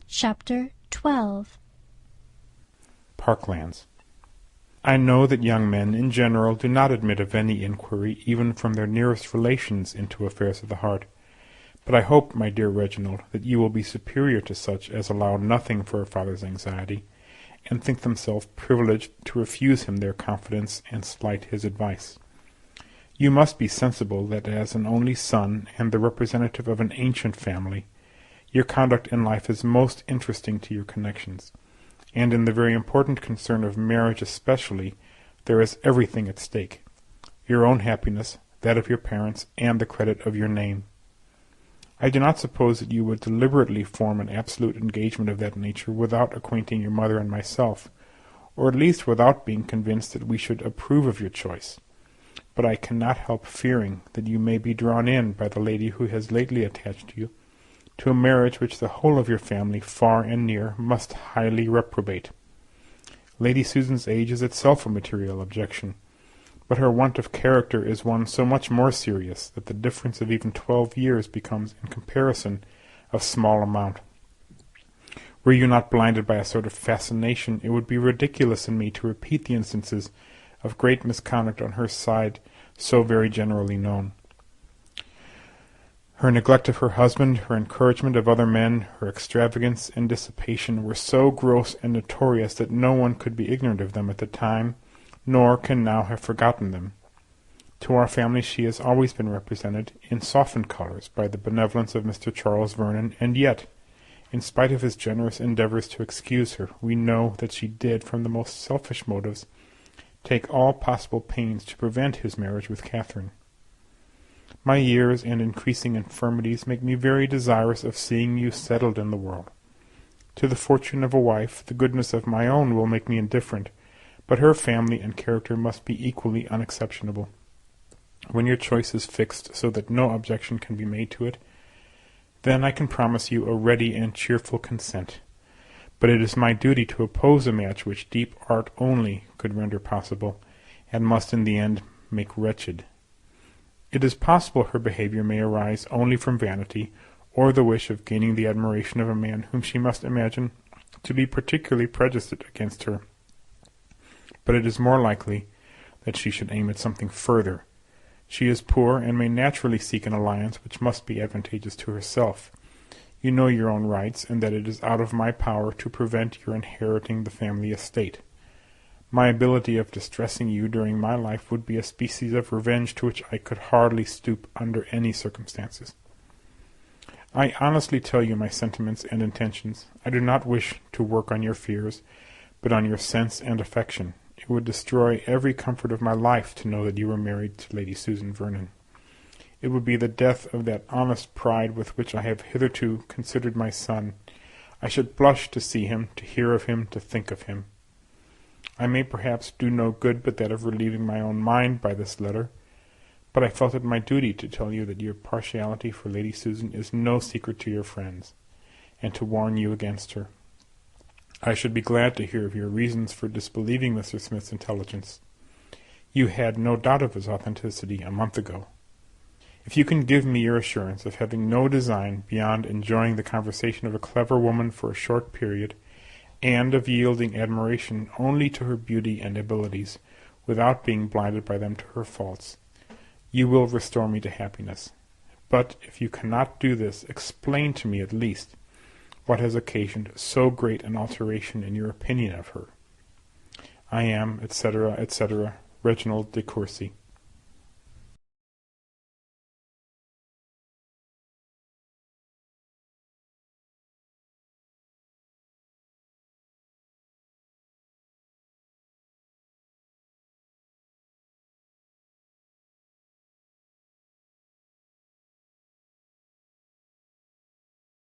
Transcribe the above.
Chapter 12. Parklands. I know that young men in general do not admit of any inquiry, even from their nearest relations, into affairs of the heart. But I hope, my dear Reginald, that you will be superior to such as allow nothing for a father's anxiety, and think themselves privileged to refuse him their confidence and slight his advice. You must be sensible that as an only son, and the representative of an ancient family, your conduct in life is most interesting to your connections, and in the very important concern of marriage especially, there is everything at stake: your own happiness, that of your parents, and the credit of your name. I do not suppose that you would deliberately form an absolute engagement of that nature without acquainting your mother and myself, or at least without being convinced that we should approve of your choice. But I cannot help fearing that you may be drawn in by the lady who has lately attached you, to a marriage which the whole of your family, far and near, must highly reprobate. Lady Susan's age is itself a material objection, but her want of character is one so much more serious that the difference of even 12 years becomes, in comparison, of small amount. Were you not blinded by a sort of fascination, it would be ridiculous in me to repeat the instances of great misconduct on her side so very generally known. Her neglect of her husband, her encouragement of other men, her extravagance and dissipation were so gross and notorious that no one could be ignorant of them at the time, nor can now have forgotten them. To our family she has always been represented, in softened colours, by the benevolence of Mr. Charles Vernon, and yet, in spite of his generous endeavours to excuse her, we know that she did, from the most selfish motives, take all possible pains to prevent his marriage with Catherine. My years and increasing infirmities make me very desirous of seeing you settled in the world. To the fortune of a wife, the goodness of my own will make me indifferent, but her family and character must be equally unexceptionable. When your choice is fixed so that no objection can be made to it, then I can promise you a ready and cheerful consent. But it is my duty to oppose a match which deep art only could render possible, and must in the end make wretched. It is possible her behavior may arise only from vanity, or the wish of gaining the admiration of a man whom she must imagine to be particularly prejudiced against her. But it is more likely that she should aim at something further. She is poor, and may naturally seek an alliance which must be advantageous to herself. You know your own rights, and that it is out of my power to prevent your inheriting the family estate. My ability of distressing you during my life would be a species of revenge to which I could hardly stoop under any circumstances. I honestly tell you my sentiments and intentions. I do not wish to work on your fears, but on your sense and affection. It would destroy every comfort of my life to know that you were married to Lady Susan Vernon. It would be the death of that honest pride with which I have hitherto considered my son. I should blush to see him, to hear of him, to think of him. I may perhaps do no good but that of relieving my own mind by this letter, but I felt it my duty to tell you that your partiality for Lady Susan is no secret to your friends, and to warn you against her. I should be glad to hear of your reasons for disbelieving Mr. Smith's intelligence. You had no doubt of his authenticity a month ago. If you can give me your assurance of having no design beyond enjoying the conversation of a clever woman for a short period, and of yielding admiration only to her beauty and abilities, without being blinded by them to her faults, you will restore me to happiness. But if you cannot do this, explain to me at least what has occasioned so great an alteration in your opinion of her. I am, etc., etc., Reginald de Courcy.